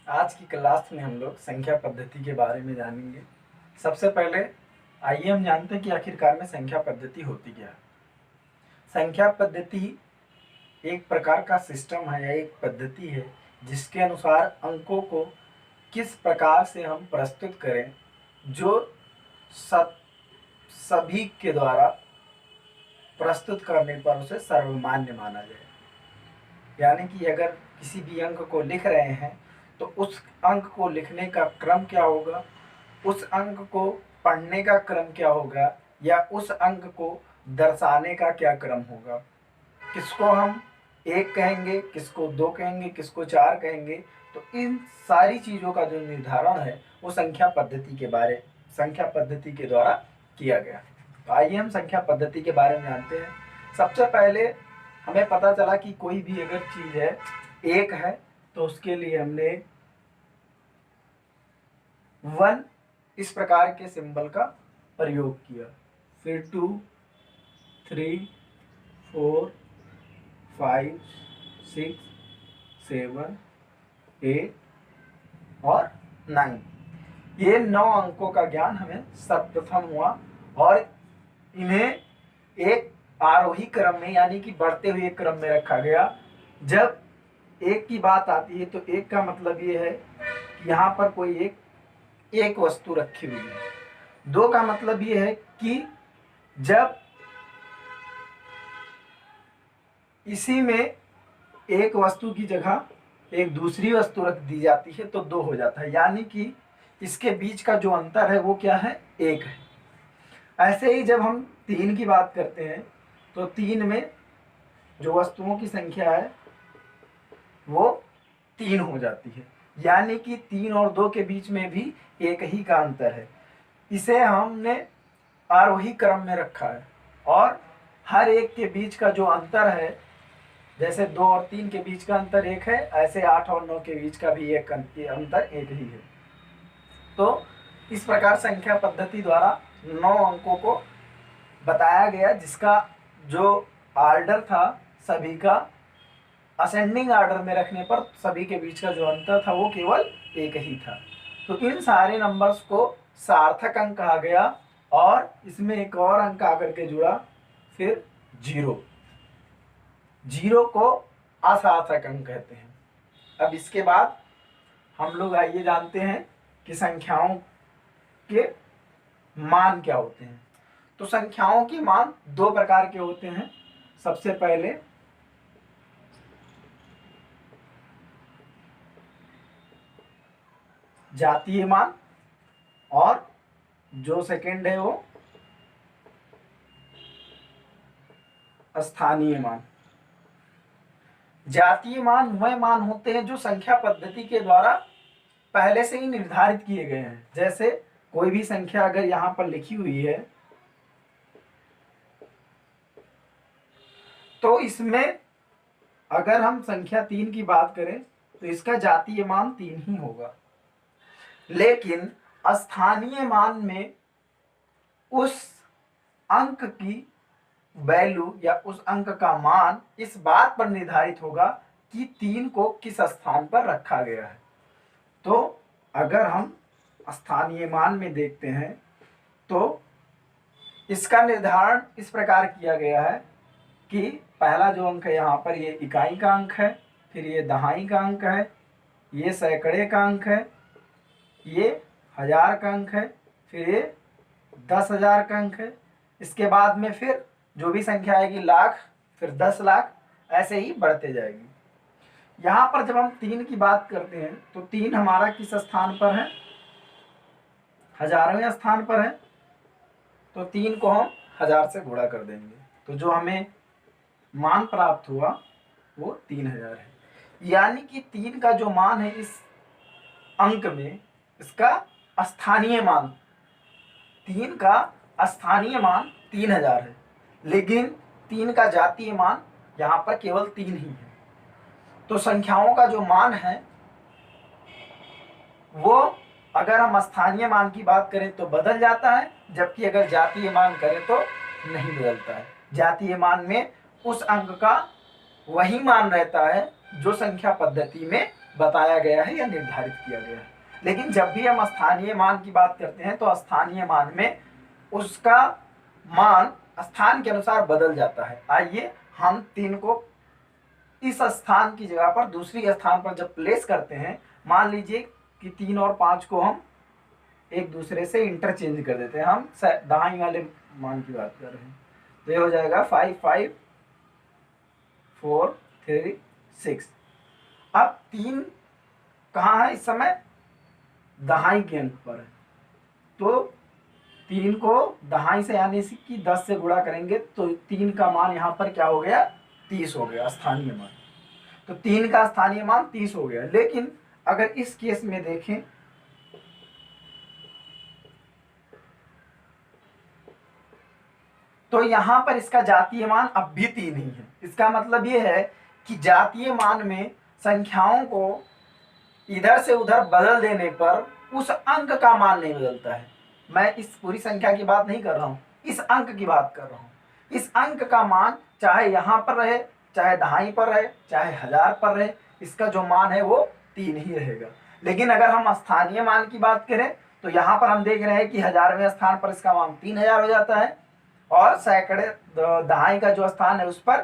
आज की क्लास में हम लोग संख्या पद्धति के बारे में जानेंगे। सबसे पहले आइए हम जानते हैं कि आखिरकार में संख्या पद्धति होती क्या है। संख्या पद्धति एक प्रकार का सिस्टम है या एक पद्धति है जिसके अनुसार अंकों को किस प्रकार से हम प्रस्तुत करें जो सभी के द्वारा प्रस्तुत करने पर उसे सर्वमान्य माना जाए। यानी कि अगर किसी भी अंक को लिख रहे हैं तो उस अंक को लिखने का क्रम क्या होगा, उस अंक को पढ़ने का क्रम क्या होगा, या उस अंक को दर्शाने का क्या क्रम होगा। किसको हम 1 कहेंगे, किसको 2 कहेंगे, किसको 4 कहेंगे। तो इन सारी चीज़ों का जो निर्धारण है वो संख्या पद्धति के द्वारा किया गया। तो आइए हम संख्या पद्धति के बारे में जानते हैं। सबसे पहले हमें पता चला कि कोई भी अगर चीज़ है 1 है तो उसके लिए हमने 1 इस प्रकार के सिंबल का प्रयोग किया, फिर 2, 3, 4, 5, 6, 7, 8 और 9। ये 9 अंकों का ज्ञान हमें सर्वप्रथम हुआ और इन्हें एक आरोही क्रम में यानी कि बढ़ते हुए क्रम में रखा गया। जब 1 की बात आती है तो 1 का मतलब ये है कि यहाँ पर कोई एक वस्तु रखी हुई है। 2 का मतलब ये है कि जब इसी में एक वस्तु की जगह एक दूसरी वस्तु रख दी जाती है तो 2 हो जाता है, यानी कि इसके बीच का जो अंतर है वो क्या है, 1 है। ऐसे ही जब हम 3 की बात करते हैं तो 3 में जो वस्तुओं की संख्या है वो 3 हो जाती है, यानी कि 3 और 2 के बीच में भी 1 ही का अंतर है। इसे हमने आरोही क्रम में रखा है और हर एक के बीच का जो अंतर है, जैसे 2 और 3 के बीच का अंतर 1 है, ऐसे 8 और 9 के बीच का भी एक अंतर 1 ही है। तो इस प्रकार संख्या पद्धति द्वारा 9 अंकों को बताया गया, जिसका जो ऑर्डर था सभी का असेंडिंग ऑर्डर में रखने पर सभी के बीच का जो अंतर था वो केवल 1 ही था। तो इन सारे नंबर्स को सार्थक अंक कहा गया और इसमें एक और अंक आकर के जुड़ा, फिर 0 को असार्थक अंक कहते हैं। अब इसके बाद हम लोग आइए जानते हैं कि संख्याओं के मान क्या होते हैं। तो संख्याओं के मान 2 प्रकार के होते हैं। सबसे पहले जातीय मान और जो सेकंड है वो स्थानीय मान। जातीय मान वह मान होते हैं जो संख्या पद्धति के द्वारा पहले से ही निर्धारित किए गए हैं। जैसे कोई भी संख्या अगर यहाँ पर लिखी हुई है तो इसमें अगर हम संख्या 3 की बात करें तो इसका जातीय मान 3 ही होगा, लेकिन स्थानीय मान में उस अंक की वैल्यू या उस अंक का मान इस बात पर निर्धारित होगा कि 3 को किस स्थान पर रखा गया है। तो अगर हम स्थानीय मान में देखते हैं तो इसका निर्धारण इस प्रकार किया गया है कि पहला जो अंक है यहाँ पर ये इकाई का अंक है, फिर ये दहाई का अंक है, ये सैकड़े का अंक है, ये 1000 का अंक है, फिर ये 10,000 का अंक है। इसके बाद में फिर जो भी संख्या आएगी लाख, फिर 10 लाख, ऐसे ही बढ़ते जाएगी। यहाँ पर जब हम 3 की बात करते हैं तो 3 हमारा किस स्थान पर है, हजारवें स्थान पर है। तो 3 को हम 1000 से गुणा कर देंगे तो जो हमें मान प्राप्त हुआ वो 3000 है। यानी कि 3 का जो मान है इस अंक में, इसका स्थानीय मान 3 का स्थानीय मान 3000 है, लेकिन 3 का जातीय मान यहाँ पर केवल 3 ही है। तो संख्याओं का जो मान है वो अगर हम स्थानीय मान की बात करें तो बदल जाता है, जबकि अगर जातीय मान करें तो नहीं बदलता है। जातीय मान में उस अंक का वही मान रहता है जो संख्या पद्धति में बताया गया है या निर्धारित किया गया है। लेकिन जब भी हम स्थानीय मान की बात करते हैं तो स्थानीय मान में उसका मान स्थान के अनुसार बदल जाता है। आइए हम 3 को इस स्थान की जगह पर दूसरी स्थान पर जब प्लेस करते हैं, मान लीजिए कि 3 और 5 को हम एक दूसरे से इंटरचेंज कर देते हैं, हम दाईं वाले मान की बात कर रहे हैं, तो ये हो जाएगा 5 5 4 3 6। अब 3 कहाँ है इस समय? दहाई के अंक पर है, तो 3 को दहाई से यानी कि 10 से गुणा करेंगे तो 3 का मान यहाँ पर क्या हो गया? 30 हो गया स्थानीय मान। तो 3 का स्थानीय मान 30 हो गया। लेकिन अगर इस केस में देखें तो यहां पर इसका जातीय मान अब भी 3 ही है। इसका मतलब ये है कि जातीय मान में संख्याओं को इधर से उधर बदल देने पर उस अंक का मान नहीं बदलता है। मैं इस पूरी संख्या की बात नहीं कर रहा हूं, इस अंक की बात कर रहा हूं। इस अंक का मान चाहे यहां पर रहे, चाहे दहाई पर रहे, चाहे 1000 पर रहे, इसका जो मान है वो 3 ही रहेगा। लेकिन अगर हम स्थानीय मान की बात करें तो यहाँ पर हम देख रहे हैं कि 1000वें स्थान पर इसका मान 3000 हो जाता है, और सैकड़े दहाई का जो स्थान है उस पर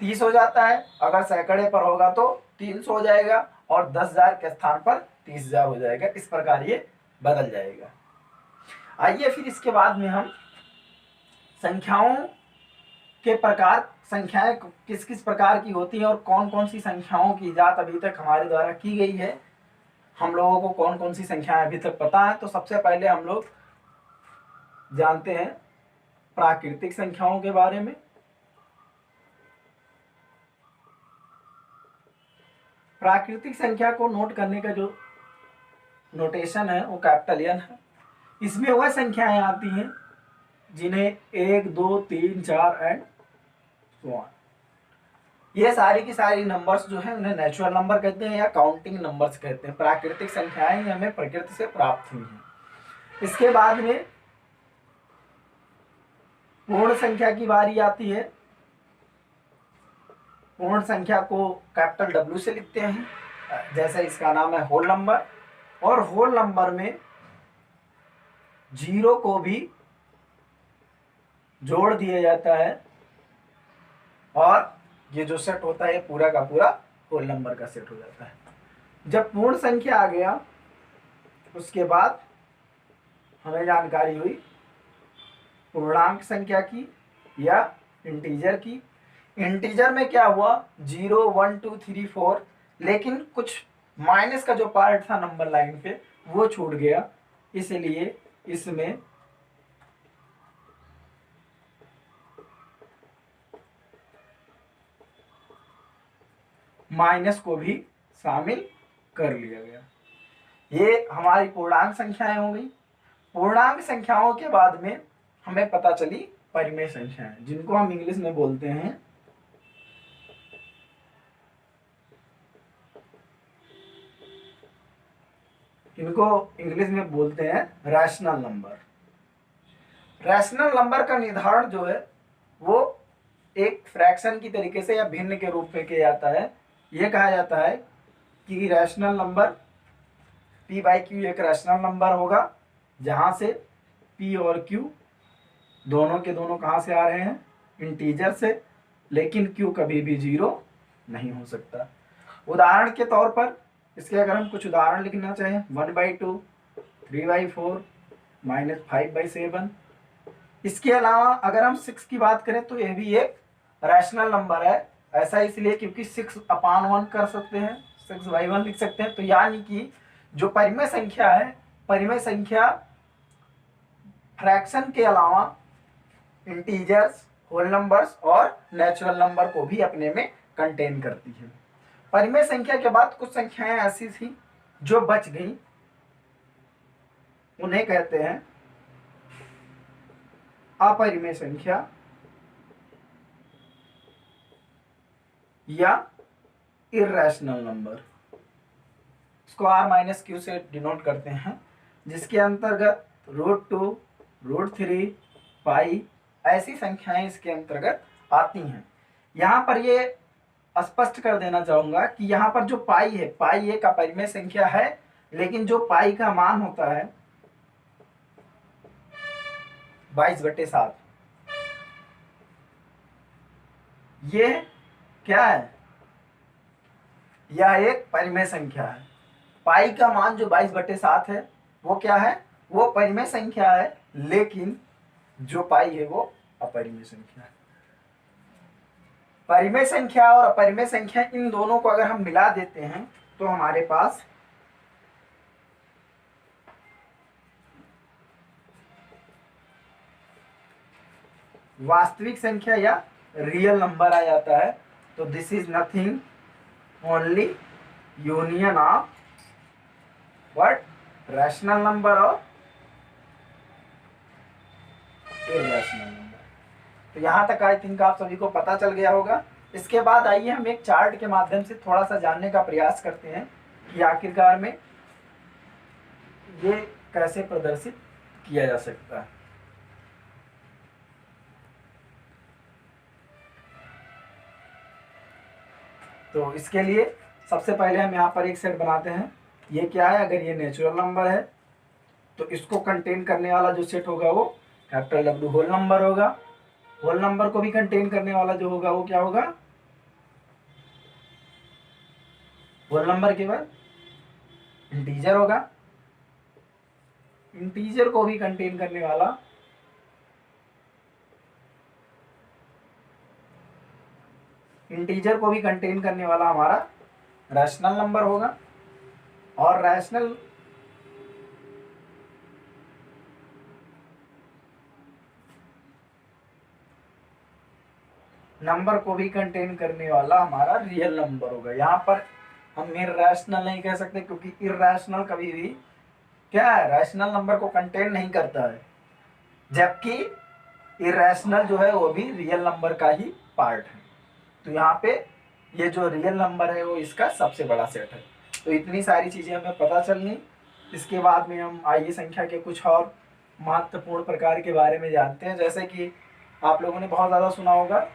30 हो जाता है। अगर सैकड़े पर होगा तो 300 हो जाएगा, और 10,000 के स्थान पर 30,000 हो जाएगा। इस प्रकार ये बदल जाएगा। आइए फिर इसके बाद में हम संख्याओं के प्रकार, संख्याएं किस किस प्रकार की होती हैं और कौन कौन सी संख्याओं की इजाद अभी तक हमारे द्वारा की गई है, हम लोगों को कौन कौन सी संख्याएं अभी तक पता है। तो सबसे पहले हम लोग जानते हैं प्राकृतिक संख्याओं के बारे में। प्राकृतिक संख्या को नोट करने का जो नोटेशन है वो कैपिटल एन है। इसमें वह संख्याएं आती हैं जिन्हें 1 2 3 4 एंड सो ऑन, ये सारी की सारी नंबर्स जो है उन्हें नेचुरल नंबर कहते हैं या काउंटिंग नंबर्स कहते हैं। प्राकृतिक संख्याएं हमें प्रकृति से प्राप्त हुई हैं। इसके बाद में पूर्ण संख्या की बारी आती है। पूर्ण संख्या को कैपिटल W से लिखते हैं, जैसे इसका नाम है होल नंबर, और होल नंबर में 0 को भी जोड़ दिया जाता है, और ये जो सेट होता है पूरा का पूरा होल नंबर का सेट हो जाता है। जब पूर्ण संख्या आ गया उसके बाद हमें जानकारी हुई पूर्णांक संख्या की या इंटीजर की। इंटीजर में क्या हुआ? 0 1 2 3 4, लेकिन कुछ माइनस का जो पार्ट था नंबर लाइन पे वो छूट गया, इसलिए इसमें माइनस को भी शामिल कर लिया गया। ये हमारी पूर्णांक संख्याएं हो गई। पूर्णांक संख्याओं के बाद में हमें पता चली परिमेय संख्याएं, जिनको हम इंग्लिश में बोलते हैं रैशनल नंबर। रैशनल नंबर का निर्धारण जो है वो एक फ्रैक्शन की तरीके से या भिन्न के रूप में किया जाता है। यह कहा जाता है कि रैशनल नंबर p/q एक रैशनल नंबर होगा, जहां से p और q दोनों के दोनों कहां से आ रहे हैं? इंटीजर से, लेकिन q कभी भी 0 नहीं हो सकता। उदाहरण के तौर पर इसके अगर हम कुछ उदाहरण लिखना चाहें, 1/2, 3/4, -5/7। इसके अलावा अगर हम 6 की बात करें तो यह भी एक रैशनल नंबर है। ऐसा इसलिए क्योंकि 6/1 कर सकते हैं, 6/1 लिख सकते हैं। तो यानी कि जो परिमेय संख्या है, परिमेय संख्या फ्रैक्शन के अलावा इंटीजर्स, होल नंबर्स और नेचुरल नंबर को भी अपने में कंटेन करती है। परिमेय संख्या के बाद कुछ संख्याएं ऐसी थी जो बच गई, उन्हें कहते हैं अपरिमेय संख्या या इर्रेशनल नंबर। इसको r-q से डिनोट करते हैं, जिसके अंतर्गत √2, √3, पाई ऐसी संख्याएं इसके अंतर्गत आती हैं। यहाँ पर ये स्पष्ट कर देना चाहूंगा कि यहाँ पर जो पाई है, पाई एक अपरिमेय संख्या है, लेकिन जो पाई का मान होता है 22/7, ये क्या है, यह एक परिमेय संख्या है। पाई का मान जो 22/7 है वो क्या है, वो परिमेय संख्या है, लेकिन जो पाई है वो अपरिमेय संख्या है। परिमेय संख्या और अपरिमेय संख्या, इन दोनों को अगर हम मिला देते हैं तो हमारे पास वास्तविक संख्या या रियल नंबर आ जाता है। तो this is nothing only union of what, rational number और इररेशनल नंबर। तो यहां तक आई थिंक आप सभी को पता चल गया होगा। इसके बाद आइए हम एक चार्ट के माध्यम से थोड़ा सा जानने का प्रयास करते हैं कि आखिरकार में ये कैसे प्रदर्शित किया जा सकता है। तो इसके लिए सबसे पहले हम यहाँ पर एक सेट बनाते हैं। ये क्या है, अगर ये नेचुरल नंबर है तो इसको कंटेन करने वाला जो सेट होगा वो कैपिटल W होल नंबर होगा। होल नंबर को भी कंटेन करने वाला जो होगा वो क्या होगा, होल नंबर के बाद इंटीजर होगा। इंटीजर को भी कंटेन करने वाला हमारा रैशनल नंबर होगा। और रैशनल नंबर को भी कंटेन करने वाला हमारा रियल नंबर होगा। यहाँ पर हम इर्रेशनल नहीं कह सकते, क्योंकि इर्रेशनल कभी भी क्या है, रैशनल नंबर को कंटेन नहीं करता है, जबकि इर्रेशनल जो है वो भी रियल नंबर का ही पार्ट है। तो यहाँ पे ये जो रियल नंबर है वो इसका सबसे बड़ा सेट है। तो इतनी सारी चीजें हमें पता चलनी। इसके बाद में हम आइए संख्या के कुछ और महत्वपूर्ण प्रकार के बारे में जानते हैं। जैसे कि आप लोगों ने बहुत ज्यादा सुना होगा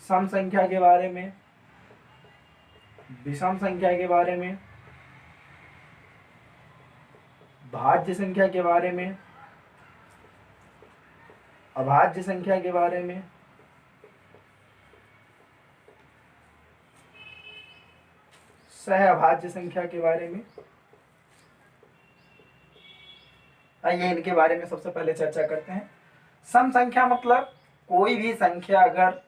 सम संख्या के बारे में, विषम संख्या के बारे में, भाज्य संख्या के बारे में, अभाज्य संख्या के बारे में, सह अभाज्य संख्या के बारे में। आइए इनके बारे में सबसे पहले चर्चा करते हैं। सम संख्या मतलब कोई भी संख्या अगर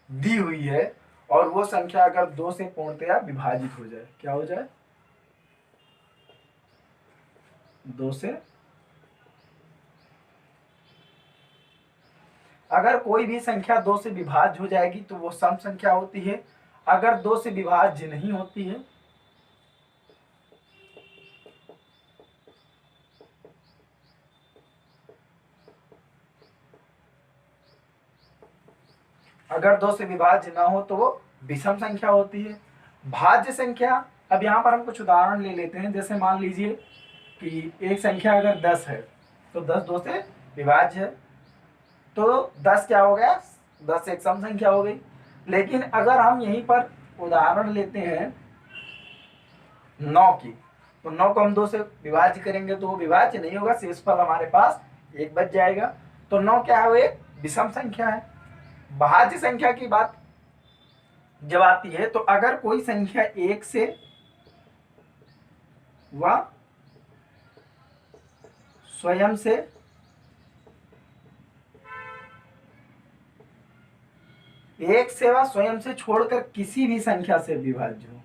दी हुई है और वो संख्या अगर 2 से पूर्णतया विभाजित हो जाए, क्या हो जाए, 2 से, अगर कोई भी संख्या 2 से विभाज्य हो जाएगी तो वो सम संख्या होती है। अगर 2 से विभाज्य नहीं होती है, अगर 2 से विभाज्य ना हो तो वो विषम संख्या होती है। भाज्य संख्या, अब यहाँ पर हम कुछ उदाहरण ले लेते हैं। जैसे मान लीजिए कि एक संख्या अगर 10 है तो 10 2 से विभाज्य है, तो 10 क्या हो गया, 10 एक सम संख्या हो गई। लेकिन अगर हम यहीं पर उदाहरण लेते हैं 9 की, तो 9 को हम 2 से विभाज्य करेंगे तो वो विभाज्य नहीं होगा, शेषफल हमारे पास 1 बच जाएगा। तो 9 क्या है, वो एक विषम संख्या है। भाज्य संख्या की बात जब आती है तो अगर कोई संख्या 1 से व स्वयं से स्वयं से छोड़कर किसी भी संख्या से विभाज्य हो,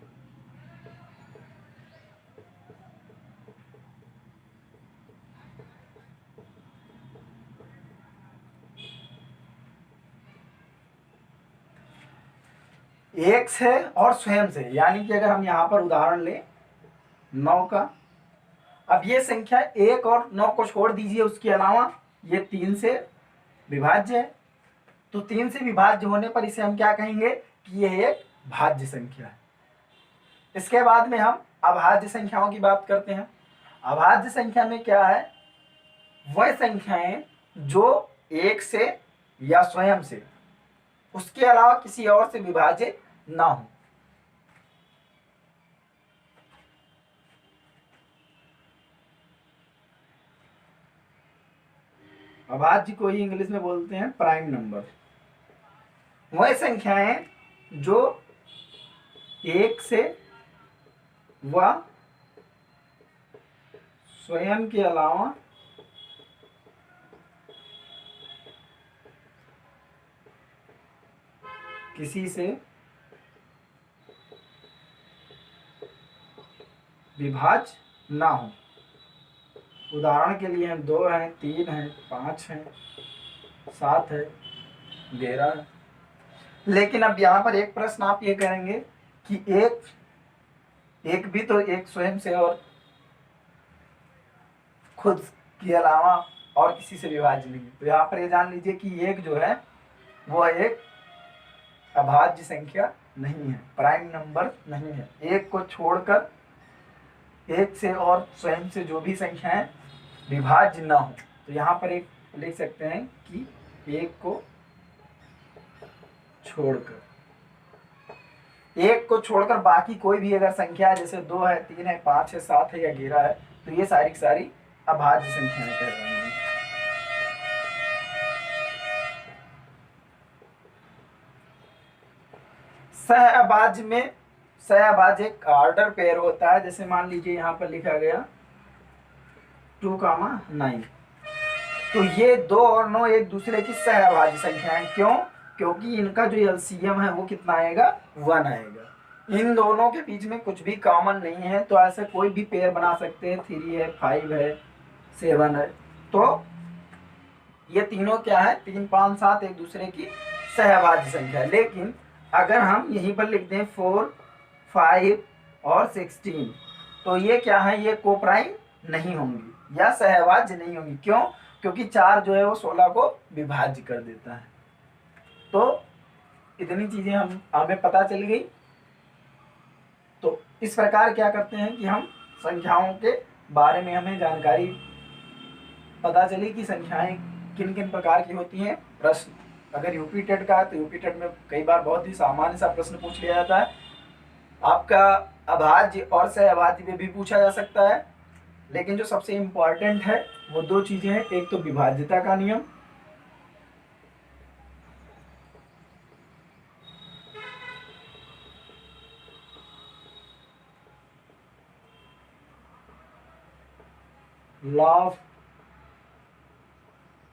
एक से और स्वयं से, यानी कि अगर हम यहां पर उदाहरण लें 9 का, अब ये संख्या 1 और 9 को छोड़ दीजिए, उसके अलावा ये 3 से विभाज्य है। तो 3 से विभाज्य होने पर इसे हम क्या कहेंगे कि यह एक भाज्य संख्या है। इसके बाद में हम अभाज्य संख्याओं की बात करते हैं। अभाज्य संख्या में क्या है, वह संख्याएं जो 1 से या स्वयं से उसके अलावा किसी और से विभाज्य ना हो। अभाज्य को ही इंग्लिश में बोलते हैं प्राइम नंबर। वह संख्याएं जो एक से व स्वयं के अलावा किसी से विभाज्य ना हो। उदाहरण के लिए हम 2 हैं, 3 हैं, 5 हैं, 7 है, 11 है। लेकिन अब यहाँ पर एक प्रश्न आप ये करेंगे कि एक भी तो एक स्वयं से और खुद के अलावा और किसी से विभाज्य नहीं है। तो यहाँ पर ये जान लीजिए कि एक जो है वह एक अभाज्य संख्या नहीं है, प्राइम नंबर नहीं है। एक को छोड़कर एक से और स्वयं से जो भी संख्याएं विभाज्य ना हो, तो यहाँ पर एक लिख सकते हैं कि एक को छोड़कर, एक को छोड़कर बाकी कोई भी अगर संख्या है, जैसे 2 है, 3 है, 5 है, 7 है या 11 है, तो ये सारी की सारी अभाज्य संख्याएं कह रही हैं। सहअभाज्य में सहअभाज्य एक ऑर्डर पेयर होता है। जैसे मान लीजिए यहाँ पर लिखा गया 2,9, तो ये 2 और 9 एक दूसरे की सहअभाज्य संख्याएं। क्यों? क्योंकि इनका जो एलसीएम है वो कितना आएगा? 1 आएगा। इन दोनों के बीच में कुछ भी कॉमन नहीं है, तो ऐसे कोई भी पेयर बना सकते हैं। 3 है, 5 है, 7 है, तो ये तीनों क्या है? 3, 5, 7 एक दूसरे की सहअभाज्य संख्या है। लेकिन अगर हम यहीं पर लिख दें 4, 5 और 16, तो ये क्या है? ये कोप्राइम नहीं होंगी या सहअभाज्य नहीं होंगी। क्यों? क्योंकि 4 जो है वो 16 को विभाज्य कर देता है। तो इतनी चीजें हमें पता चल गई। तो इस प्रकार क्या करते हैं कि हम संख्याओं के बारे में हमें जानकारी पता चली कि संख्याएं किन किन प्रकार की होती हैं। प्रश्न अगर यूपी टेट का है तो यूपी टेट में कई बार बहुत ही सामान्य सा प्रश्न पूछ लिया जाता है। आपका अभाज्य और सहअभाज्य में भी पूछा जा सकता है, लेकिन जो सबसे इम्पोर्टेंट है वो 2 चीजें हैं। एक तो विभाज्यता का नियम, लॉ ऑफ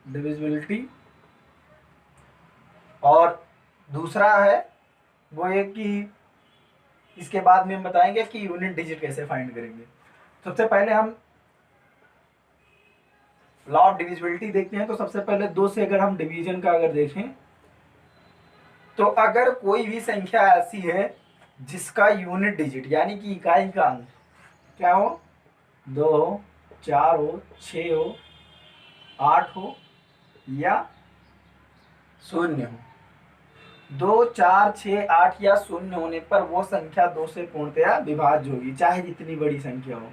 डिविजिबिलिटी, और दूसरा है वो एक कि इसके बाद में हम बताएंगे कि यूनिट डिजिट कैसे फाइंड करेंगे। सबसे पहले हम लॉ ऑफ डिविजिबिलिटी देखते हैं। तो सबसे पहले 2 से अगर हम डिवीजन का अगर देखें, तो अगर कोई भी संख्या ऐसी है जिसका यूनिट डिजिट यानी कि इकाई का अंक क्या हो? 2 हो, 4 हो, 6 हो, 8 हो या 0 हो। 2, 4, 6, 8 या 0 होने पर वो संख्या 2 से पूर्णतया विभाज्य होगी, चाहे जितनी बड़ी संख्या हो।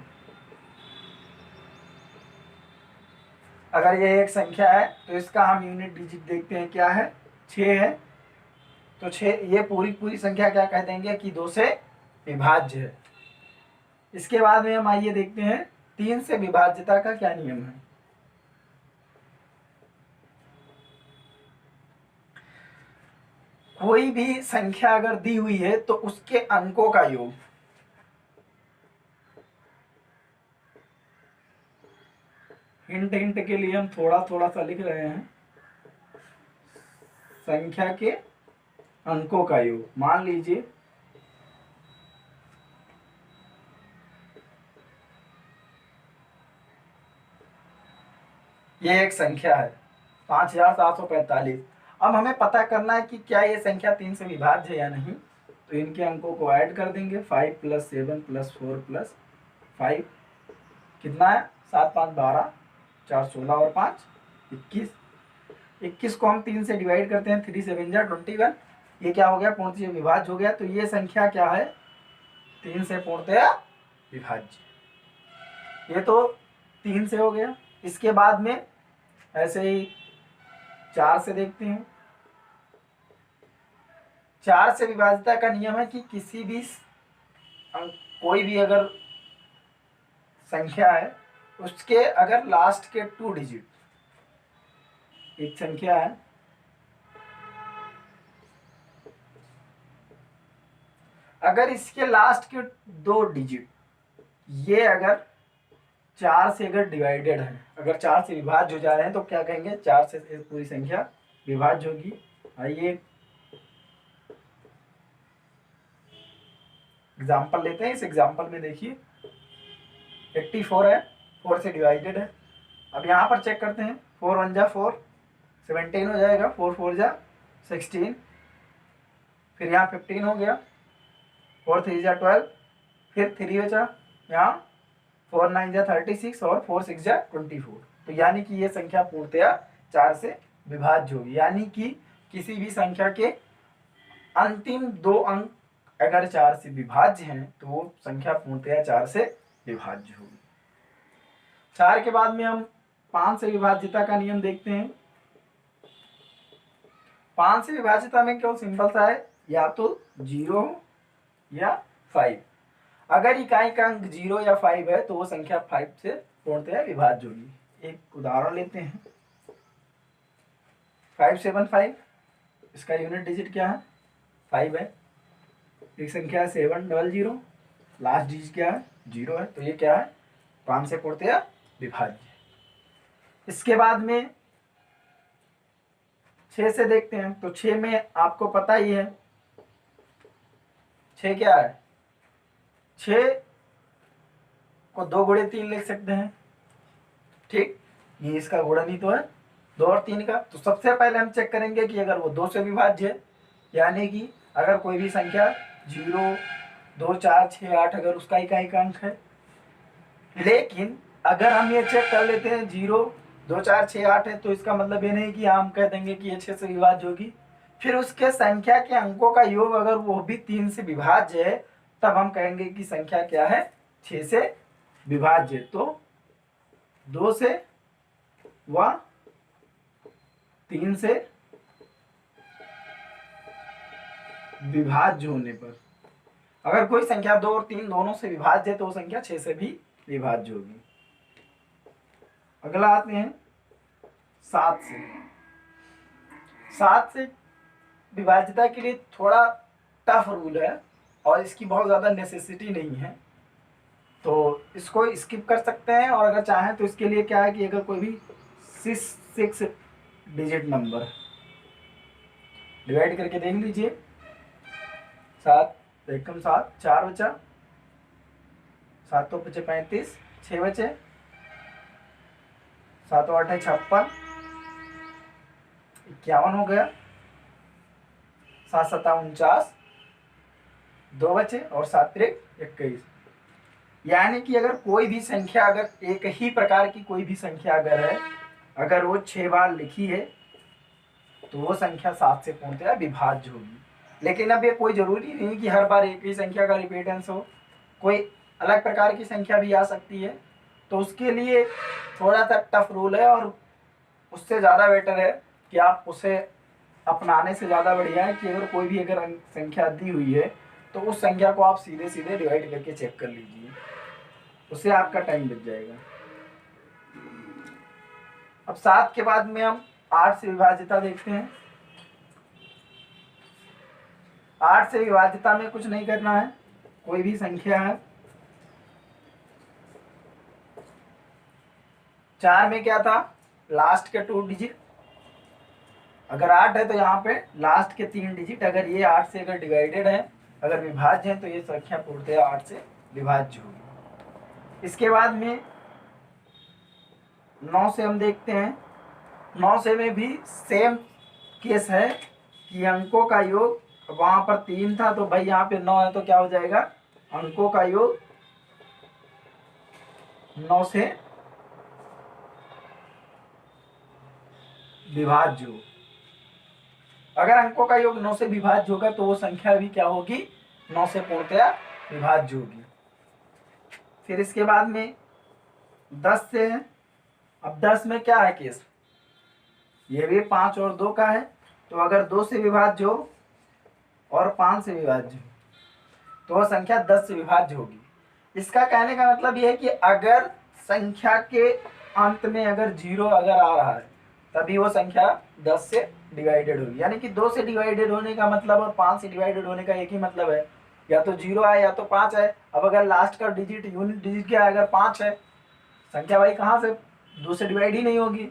अगर ये एक संख्या है तो इसका हम यूनिट डिजिट देखते हैं, क्या है? 6 है, तो 6 ये पूरी संख्या क्या कह देंगे कि 2 से विभाज्य है। इसके बाद में हम आइए देखते हैं 3 से विभाज्यता का क्या नियम है। कोई भी संख्या अगर दी हुई है तो उसके अंकों का योग, हिंट के लिए हम थोड़ा सा लिख रहे हैं, संख्या के अंकों का योग। मान लीजिए ये एक संख्या है 5745। अब हमें पता करना है कि क्या ये संख्या 3 से विभाज्य है या नहीं। तो इनके अंकों को ऐड कर देंगे, 5 + 7 + 4 + 5 कितना है? 7, 5, 12, 4, 16 और 5, 21। 21 को हम 3 से डिवाइड करते हैं, 3, 7 जा 21। ये क्या हो गया? पूर्णतः विभाज्य हो गया। तो ये संख्या क्या है? 3 से पूर्णतः विभाज्य। ये तो 3 से हो गया। इसके बाद में ऐसे ही 4 से देखते हैं। 4 से विभाज्यता का नियम है कि किसी भी कोई भी अगर संख्या है उसके अगर लास्ट के 2 डिजिट, एक संख्या है अगर इसके लास्ट के 2 डिजिट ये अगर 4 से अगर डिवाइडेड है, अगर 4 से विभाज्य हो जा रहे हैं तो क्या कहेंगे, 4 से पूरी संख्या विभाज्य होगी। आइए एग्जाम्पल लेते हैं। इस एग्जाम्पल में देखिए 84 है, 4 से डिवाइडेड है। अब यहाँ पर चेक करते हैं, 4 1 जा 4, 17 हो जाएगा, 4 4 जा 16, फिर यहाँ 15 हो गया, 4 3 जा 12, फिर 3 बचा, यहाँ 4 9 जा 36 और 4 6 जा 24। तो यानी कि ये संख्या पूर्णतया 4 से विभाज्य होगी। यानी कि किसी भी संख्या के अंतिम 2 अंक अगर 4 से विभाज्य हैं तो वो संख्या पूर्णतया 4 से विभाज्य होगी। 4 के बाद में हम 5 से विभाज्यता का नियम देखते हैं। 5 से विभाज्यता में क्यों सिंपल सा है, या तो 0 या 5। अगर इकाई का अंक 0 या 5 है तो वो संख्या 5 से पूर्णतया विभाज्य होगी। एक उदाहरण लेते हैं, 575, इसका यूनिट डिजिट क्या है, 5 है। एक संख्या है 700, लास्ट डिजिट क्या है, 0 है, तो ये क्या है, 5 से पूर्णतया विभाज्य। इसके बाद में 6 से देखते हैं, तो 6 में आपको पता ही है 6 क्या है, 6 को 2 गुणे 3 लिख सकते हैं, ठीक, ये इसका गुणन ही तो है 2 और 3 का। तो सबसे पहले हम चेक करेंगे कि अगर वो 2 से विभाज्य है, यानी कि अगर कोई भी संख्या 0 2 4 6 8 अगर उसका इकाई का अंक है। लेकिन अगर हम ये चेक कर लेते हैं 0 2 4 6 8 है, तो इसका मतलब ये नहीं कि हम कह देंगे कि ये 6 से विभाज्य होगी। फिर उसके संख्या के अंकों का योग अगर वो भी 3 से विभाज्य है, तब हम कहेंगे कि संख्या क्या है, 6 से विभाज्य। तो 2 से व 3 से विभाज्य होने पर, अगर कोई संख्या 2 और 3 दोनों से विभाज्य है तो वो संख्या 6 से भी विभाज्य होगी। अगला आते हैं 7 से। 7 से विभाज्यता के लिए थोड़ा टफ रूल है और इसकी बहुत ज़्यादा नेसेसिटी नहीं है, तो इसको स्किप कर सकते हैं। और अगर चाहें तो इसके लिए क्या है कि अगर कोई भी 6 डिजिट नंबर डिवाइड करके देख लीजिए, 7 एकम 7, 4 बचा, 7 तो बचे 35, 6 बचे, 7 8 है 56, 51 हो गया, 7 7 49, 2 बचे और 7 3 21। यानी कि अगर कोई भी संख्या, अगर एक ही प्रकार की कोई भी संख्या अगर है, अगर वो 6 बार लिखी है तो वो संख्या 7 से पूर्णतया विभाज्य होगी। लेकिन अब ये कोई जरूरी नहीं कि हर बार एक ही संख्या का रिपीटेंस हो, कोई अलग प्रकार की संख्या भी आ सकती है। तो उसके लिए थोड़ा सा टफ रूल है और उससे ज़्यादा बेटर है कि आप उसे अपनाने से ज़्यादा बढ़िया है कि अगर कोई भी अगर संख्या दी हुई है तो उस संख्या को आप सीधे सीधे डिवाइड करके चेक कर लीजिए, उससे आपका टाइम बच जाएगा। अब 7 के बाद में हम 8 से विभाज्यता देखते हैं। 8 से विभाज्यता में कुछ नहीं करना है, कोई भी संख्या है, 4 में क्या था, लास्ट के 2 डिजिट, अगर 8 है तो यहाँ पे लास्ट के 3 डिजिट, अगर ये 8 से अगर डिवाइडेड है, अगर विभाज्य है तो ये संख्या पूर्णतया 8 से विभाज्य होगी। इसके बाद में 9 से हम देखते हैं। 9 से में भी सेम केस है कि अंकों का योग, वहां पर 3 था तो भाई यहाँ पे 9 है तो क्या हो जाएगा, अंकों का योग 9 से विभाज्य हो। अगर अंकों का योग 9 से विभाज्य होगा तो वो संख्या भी क्या होगी, 9 से पूर्णतया विभाज्य होगी। फिर इसके बाद में 10 से है। अब 10 में क्या है केस, ये भी 5 और 2 का है, तो अगर 2 से विभाज्य हो और 5 से विभाज्य हो तो वह संख्या 10 से विभाज्य होगी। इसका कहने का मतलब यह है कि अगर संख्या के अंत में अगर 0 अगर आ रहा है तभी वो संख्या 10 से डिवाइडेड होगी। यानी कि 2 से डिवाइडेड होने का मतलब और 5 से डिवाइडेड होने का एक ही मतलब है, या तो 0 आए या तो 5 है। अब अगर लास्ट का डिजिट यूनिट डिजिट क्या है, अगर 5 है, संख्या भाई कहाँ से 2 से डिवाइड ही नहीं होगी।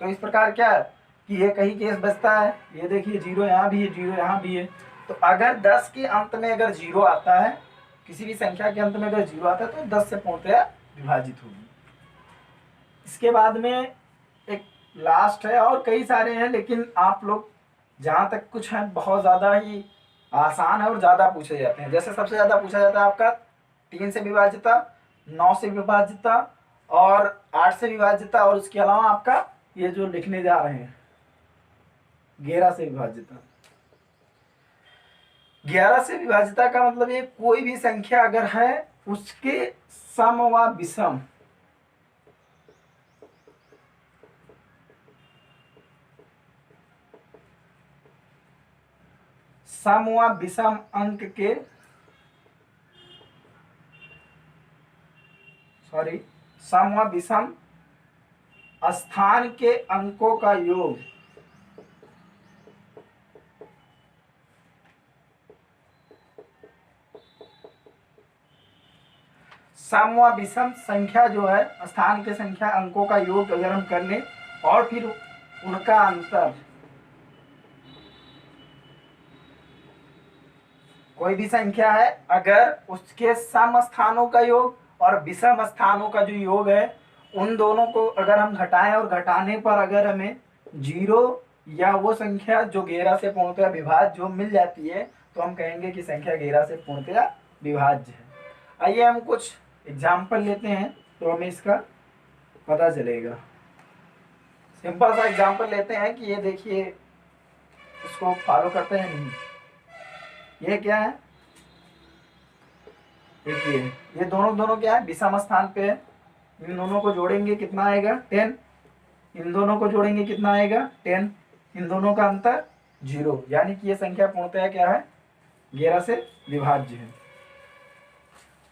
तो इस प्रकार क्या है कि ये कहीं केस बचता है, ये देखिए 0 यहाँ भी है, 0 यहाँ भी है। तो अगर 10 के अंत में अगर 0 आता है, किसी भी संख्या के अंत में अगर 0 आता है तो 10 से पूर्णतया विभाजित होगी। इसके बाद में एक लास्ट है, और कई सारे हैं, लेकिन आप लोग जहाँ तक कुछ है बहुत ज़्यादा ही आसान है और ज़्यादा पूछे जाते हैं। जैसे सबसे ज़्यादा पूछा जाता है आपका 3 से विभाज्यता, 9 से विभाज्यता और 8 से विभाज्यता, और उसके अलावा आपका ये जो लिखने जा रहे हैं 11 से विभाज्यता। 11 से विभाज्यता का मतलब ये कोई भी संख्या अगर है उसके सम व विषम सम व विषम अंक के सम व विषम स्थान के अंकों का योग सम व विषम संख्या जो है स्थान के संख्या अंकों का योग अगर हम कर लें और फिर उनका अंतर, कोई भी संख्या है अगर उसके सम स्थानों का योग और विषम स्थानों का जो योग है उन दोनों को अगर हम घटाएं और घटाने पर अगर हमें 0 या वो संख्या जो 11 से पूर्णतया विभाज्य जो मिल जाती है तो हम कहेंगे कि संख्या 11 से पूर्णतया विभाज्य है। आइए हम कुछ एग्जाम्पल लेते हैं तो हमें इसका पता चलेगा। सिंपल सा एग्जाम्पल लेते हैं कि ये देखिए, इसको फॉलो करते हैं नहीं, ये क्या है, देखिए ये दोनों क्या है, विषम स्थान पे है। इन दोनों को जोड़ेंगे कितना आएगा 10, इन दोनों को जोड़ेंगे कितना आएगा 10, इन दोनों का अंतर 0, यानी कि ये संख्या पूर्णतया क्या है 11 से विभाज्य है।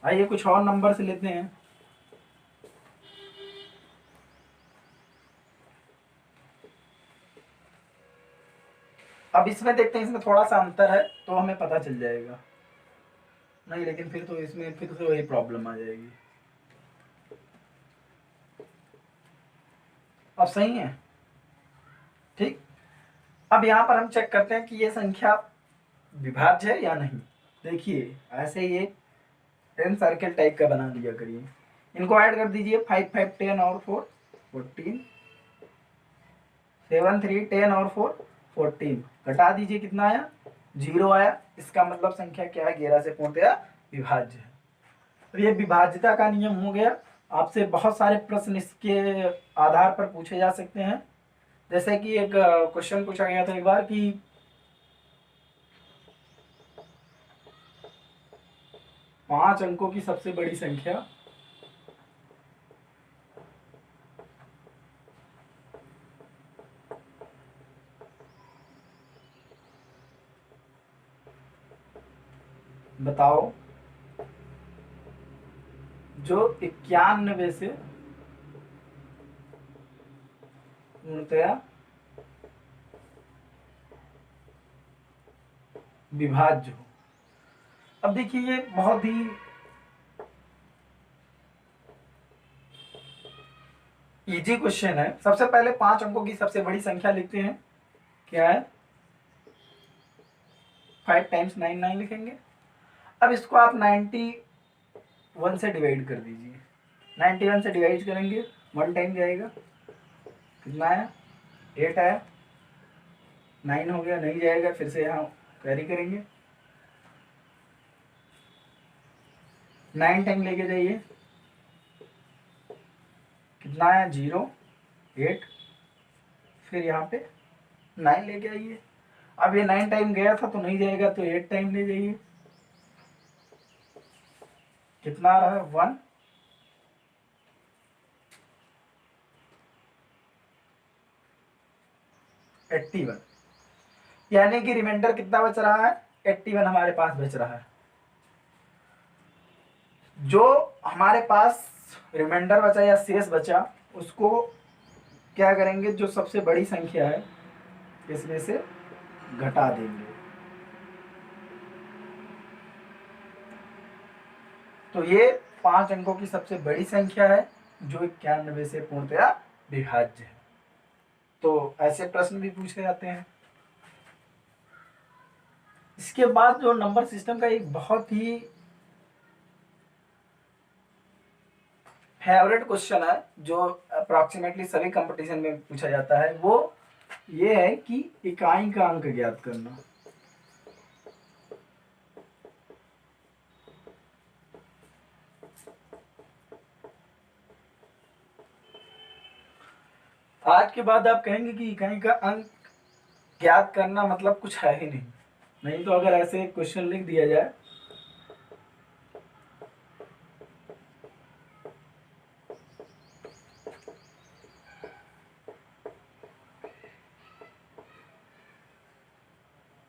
आइए कुछ और नंबर से लेते हैं। अब इसमें देखते हैं, इसमें थोड़ा सा अंतर है तो हमें पता चल जाएगा। नहीं, लेकिन फिर तो इसमें फिर से वही प्रॉब्लम आ जाएगी। अब सही है, ठीक। अब यहाँ पर हम चेक करते हैं कि ये संख्या विभाज्य है या नहीं। देखिए ऐसे ही एक 10 सर्कल टाइप का बना दिया करिए, इनको ऐड कर दीजिए 5 5 10 और 4 14, 7 3 10 और 4 14, घटा दीजिए कितना आया 0 आया। इसका मतलब संख्या क्या है 11 से पूर्णतया विभाज्य है। तो ये विभाज्यता का नियम हो गया। आपसे बहुत सारे प्रश्न इसके आधार पर पूछे जा सकते हैं। जैसे कि एक क्वेश्चन पूछा गया था एक बार कि 5 अंकों की सबसे बड़ी संख्या बताओ जो 91 से पूर्णतया विभाज्य हो। अब देखिए ये बहुत ही इजी क्वेश्चन है। सबसे पहले 5 अंकों की सबसे बड़ी संख्या लिखते हैं, क्या है 5 टाइम्स 9 9 लिखेंगे। अब इसको आप 91 से डिवाइड कर दीजिए, 91 से डिवाइड करेंगे 1 टाइम जाएगा, कितना आया 8 आया, 9 हो गया, नहीं जाएगा, फिर से यहाँ कैरी करेंगे, 9 टाइम लेके जाइए, कितना आया 0 8, फिर यहाँ पे 9 लेके आइए। अब ये 9 टाइम गया था तो नहीं जाएगा, तो 8 टाइम ले जाइए, कितना आ रहा है 1, यानी कि रिमाइंडर कितना बच रहा है 81 हमारे पास बच रहा है। जो हमारे पास रिमाइंडर बचा या शेष बचा उसको क्या करेंगे, जो सबसे बड़ी संख्या है इसमें से घटा देंगे। तो ये 5 अंकों की सबसे बड़ी संख्या है जो 91 से पूर्णतया विभाज्य है। तो ऐसे प्रश्न भी पूछे जाते हैं। इसके बाद जो नंबर सिस्टम का एक बहुत ही फेवरेट क्वेश्चन है जो अप्रॉक्सीमेटली सभी कंपटीशन में पूछा जाता है, वो ये है कि इकाई का अंक ज्ञात करना। आज के बाद आप कहेंगे कि इकाई का अंक ज्ञात करना मतलब कुछ है ही नहीं तो अगर ऐसे क्वेश्चन लिख दिया जाए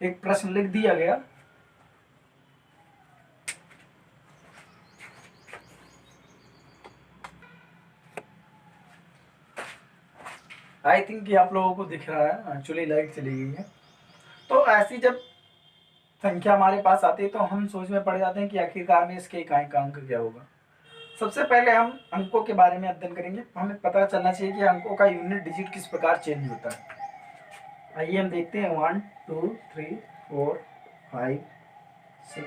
एक प्रश्न लिख दिया गया आई थिंक कि आप लोगों को दिख रहा है, एक्चुअली लाइट चली गई है। तो ऐसी जब संख्या हमारे पास आती है तो हम सोच में पड़ जाते हैं कि आखिरकार में इसके इकाई का अंक क्या होगा। सबसे पहले हम अंकों के बारे में अध्ययन करेंगे। हमें पता चलना चाहिए कि अंकों का यूनिट डिजिट किस प्रकार चेंज होता है। आइए हम देखते हैं 1 2 3 4 5 6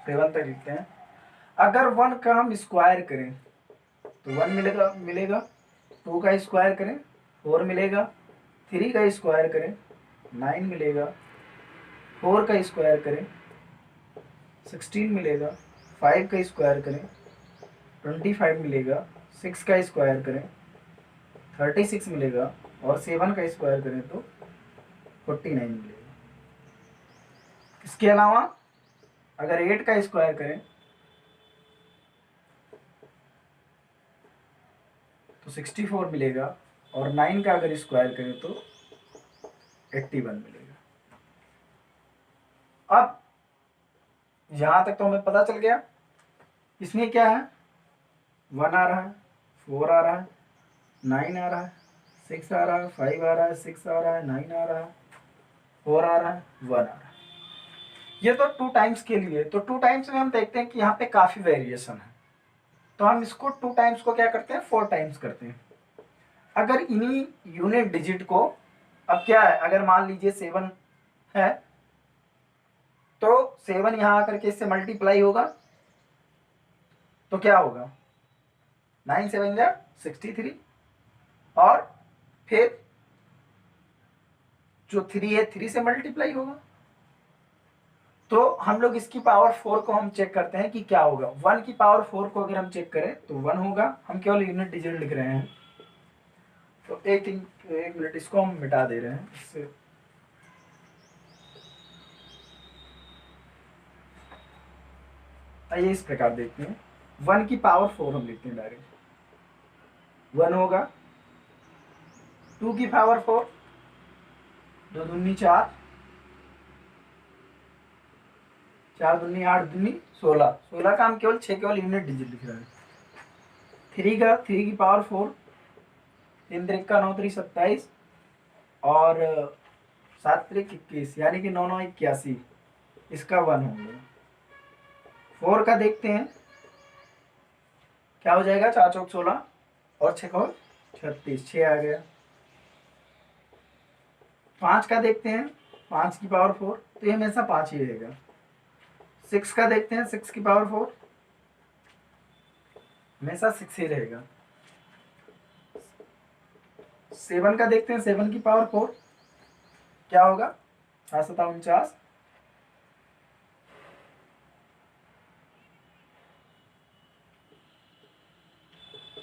7 तक लिखते हैं। अगर 1 का हम स्क्वायर करें तो 1 मिलेगा 2 का स्क्वायर करें 4 मिलेगा, 3 का स्क्वायर करें 9 मिलेगा, 4 का स्क्वायर करें 16 मिलेगा, 5 का स्क्वायर करें 25 मिलेगा, 6 का स्क्वायर करें 36 मिलेगा और 7 का स्क्वायर करें तो 49 मिलेगा। इसके अलावा अगर 8 का स्क्वायर करें तो 64 मिलेगा और 9 का अगर स्क्वायर करें तो 81 मिलेगा। अब यहां तक तो हमें पता चल गया। इसमें क्या है, 1 आ रहा है, 4 आ रहा है, 9 आ रहा है, 6 आ रहा है, 5 आ रहा है, 6 आ रहा है, 9 आ रहा है, 4 आ रहा है, 1 आ रहा है। ये तो 2 टाइम्स के लिए। तो 2 टाइम्स में हम देखते हैं कि यहाँ पे काफी वेरिएशन है, तो हम इसको 2 टाइम्स को क्या करते हैं, 4 टाइम्स करते हैं। अगर इन्हीं यूनिट डिजिट को, अब क्या है, अगर मान लीजिए 7 है तो 7 यहां आकर के इससे मल्टीप्लाई होगा तो क्या होगा, 9 7 जा 63 और फिर जो 3 है 3 से मल्टीप्लाई होगा। तो हम लोग इसकी पावर 4 को हम चेक करते हैं कि क्या होगा। 1 की पावर 4 को अगर हम चेक करें तो 1 होगा। हम केवल यूनिट डिजिट लिख रहे हैं तो एक मिनट इसको हम मिटा दे रहे हैं इससे। आइए इस प्रकार देखते हैं। 1 की पावर 4 हम लिखते हैं डायरेक्ट, 1 होगा। 2 की पावर 4, 2 दूनी 4, 4 दूनी 8 दूनी 16, 16 का हम केवल 6 केवल यूनिट डिजिट लिख रहे हैं। 3 की पावर 4, 3 3 का 9 3 27 और 7 3 21 यानी कि 9 9 81, इसका 1 हो गया। 4 का देखते हैं क्या हो जाएगा, 4 चौक 16 और 6 को 36, 6 आ गया। 5 का देखते हैं, 5 की पावर 4 तो ये हमेशा 5 ही रहेगा। 6 का देखते हैं, 6 की पावर 4 हमेशा 6 ही रहेगा। 7 का देखते हैं, 7 की पावर 4 क्या होगा, 7 7 49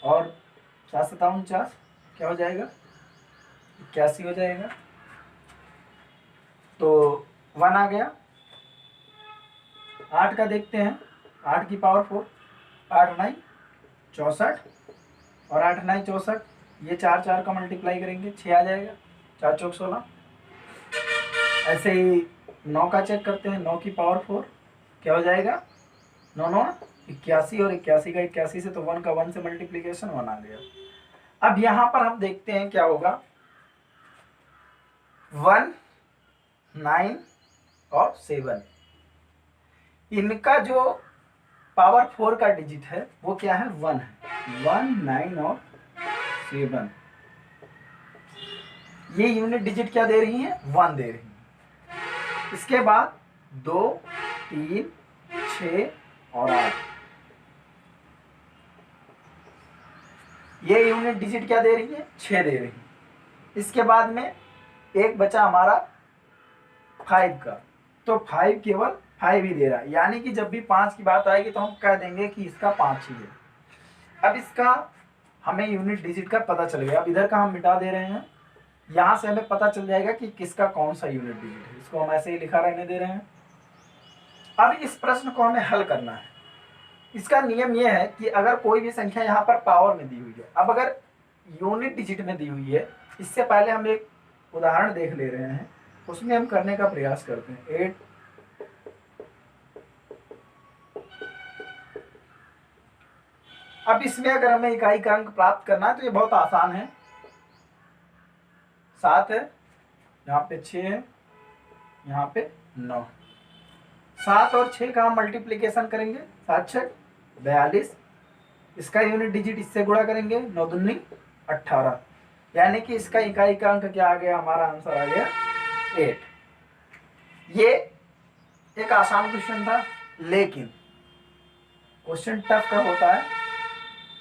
और 7 7 49 क्या हो जाएगा, 81 हो जाएगा। तो 1 आ गया। 8 का देखते हैं, 8 की पावर 4, 8 9 64 और 8 9 64, ये 4 का मल्टीप्लाई करेंगे 6 आ जाएगा, 4 चौक 16। ऐसे ही 9 का चेक करते हैं, 9 की पावर 4 क्या हो जाएगा, 9 9 81, और 81 का 81 से तो 1 का 1 से मल्टीप्लीकेशन 1 आ गया। अब यहाँ पर हम देखते हैं क्या होगा, 1 9 और 7, इनका जो पावर 4 का डिजिट है वो क्या है, 1 है। 1 9 और 7 ये यूनिट डिजिट क्या दे रही है, 1 दे रही है। इसके बाद 2 3 6 और 8 ये यूनिट डिजिट क्या दे रही है, 6 दे रही है। इसके बाद में एक बचा हमारा 5 का, तो 5 केवल 5 ही दे रहा है, यानी कि जब भी 5 की बात आएगी तो हम कह देंगे कि इसका 5 ही है। अब इसका हमें यूनिट डिजिट का पता चल गया। अब इधर का हम मिटा दे रहे हैं, यहाँ से हमें पता चल जाएगा कि किसका कौन सा यूनिट डिजिट है। इसको हम ऐसे ही लिखा रहने दे रहे हैं। अब इस प्रश्न को हमें हल करना है। इसका नियम यह है कि अगर कोई भी संख्या यहाँ पर पावर में दी हुई है, अब अगर यूनिट डिजिट में दी हुई है, इससे पहले हम एक उदाहरण देख ले रहे हैं, उसमें हम करने का प्रयास करते हैं। 8 अब इसमें अगर हमें इकाई का अंक प्राप्त करना है तो ये बहुत आसान है। 7 है, यहाँ पे 6 है, यहाँ पे 9। 7 और 6 का हम मल्टीप्लीकेशन करेंगे, 7 6 42, इसका यूनिट डिजिट इससे गुणा करेंगे, 9 दूनी 18, यानी कि इसका इकाई का अंक क्या आ गया, हमारा आंसर आ गया 8। ये एक आसान क्वेश्चन था, लेकिन क्वेश्चन टफ का होता है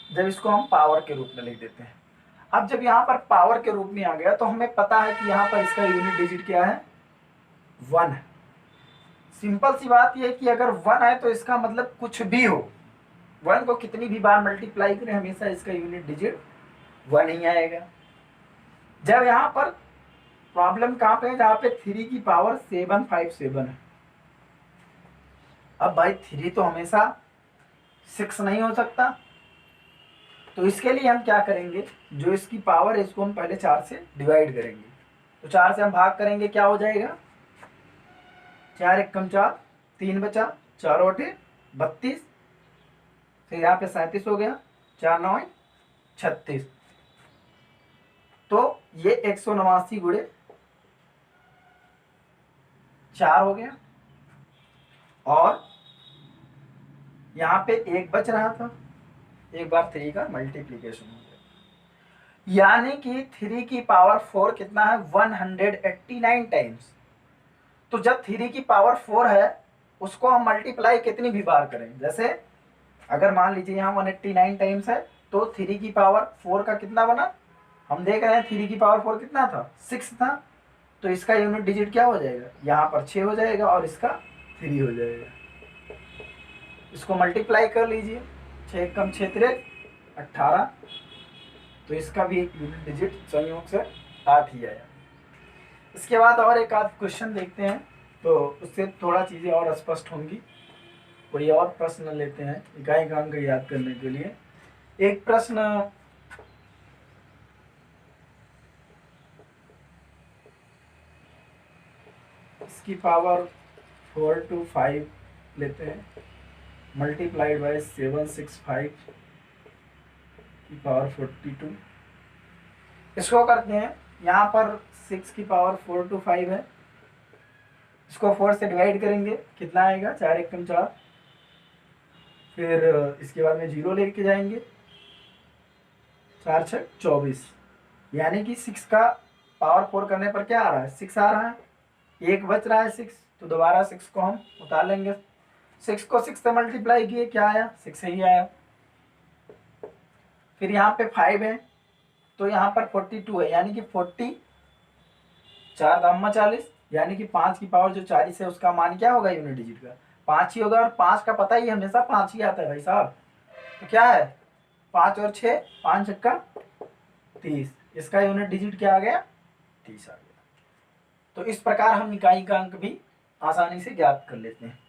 जब इसको हम पावर के रूप में लिख देते हैं। अब जब यहाँ पर पावर के रूप में आ गया तो हमें पता है कि यहाँ पर इसका यूनिट डिजिट क्या है, 1 है। सिंपल सी बात यह है कि अगर 1 है तो इसका मतलब कुछ भी हो, 1 को कितनी भी बार मल्टीप्लाई करें हमेशा इसका यूनिट डिजिट 1 ही आएगा। जब यहाँ पर प्रॉब्लम कहाँ पे है, जहाँ पे 3 की पावर 757 है। अब भाई 3 तो हमेशा 6 नहीं हो सकता, तो इसके लिए हम क्या करेंगे, जो इसकी पावर है इसको हम पहले 4 से डिवाइड करेंगे। तो 4 से हम भाग करेंगे, क्या हो जाएगा, 4 एकम 4, 3 बचा, 4 8 32, फिर यहाँ पे 37 हो गया, 4 9 36, तो ये 189 गुणे 4 हो गया। और यहाँ पे 1 बच रहा था, एक बार 3 का मल्टीप्लीकेशन हो गया, यानी कि 3 की पावर 4 कितना है, 189 टाइम्स। तो जब 3 की पावर 4 है उसको हम मल्टीप्लाई कितनी भी बार करें, जैसे अगर मान लीजिए यहाँ 189 टाइम्स है तो 3 की पावर 4 का कितना बना, हम देख रहे हैं 3 की पावर 4 कितना था, 6 था, तो इसका यूनिट डिजिट क्या हो जाएगा, यहाँ पर 6 हो जाएगा और इसका 3 हो जाएगा। इसको मल्टीप्लाई कर लीजिए, 6 कम 6 3 18, तो इसका भी एक यूनिट डिजिट संयोग से 8 ही आया। इसके बाद और एक आध क्वेश्चन देखते हैं, तो उससे थोड़ा चीज़ें और स्पष्ट होंगी। कोई और प्रश्न लेते हैं इकाई का अंक याद करने के लिए। एक प्रश्न इसकी पावर 4 to 5 लेते हैं, मल्टीप्लाइड बाय 765 की पावर 42। इसको करते हैं, यहाँ पर 6 की पावर 4 to 5 है, इसको 4 से डिवाइड करेंगे, कितना आएगा, 4 एकम 4, फिर इसके बाद में 0 लेके जाएंगे, 4 6 24, यानी कि 6 का पावर 4 करने पर क्या आ रहा है, 6 आ रहा है, एक बच रहा है 6, तो दोबारा 6 को हम उतार लेंगे, 6 को 6 से मल्टीप्लाई किए, क्या आया, 6 ही आया। फिर यहाँ पे 5 है तो यहाँ पर 42 है, यानी कि 40 4 दाम 40, यानी कि 5 की पावर जो 40 है उसका मान क्या होगा यूनिट डिजिट का, 5 ही होगा, और 5 का पता ही हमेशा 5 ही आता है भाई साहब। तो क्या है, 5 और 6 5 छक्का 30, इसका यूनिट डिजिट क्या आ गया, 30 आ गया। तो इस प्रकार हम इकाई का अंक भी आसानी से ज्ञात कर लेते हैं।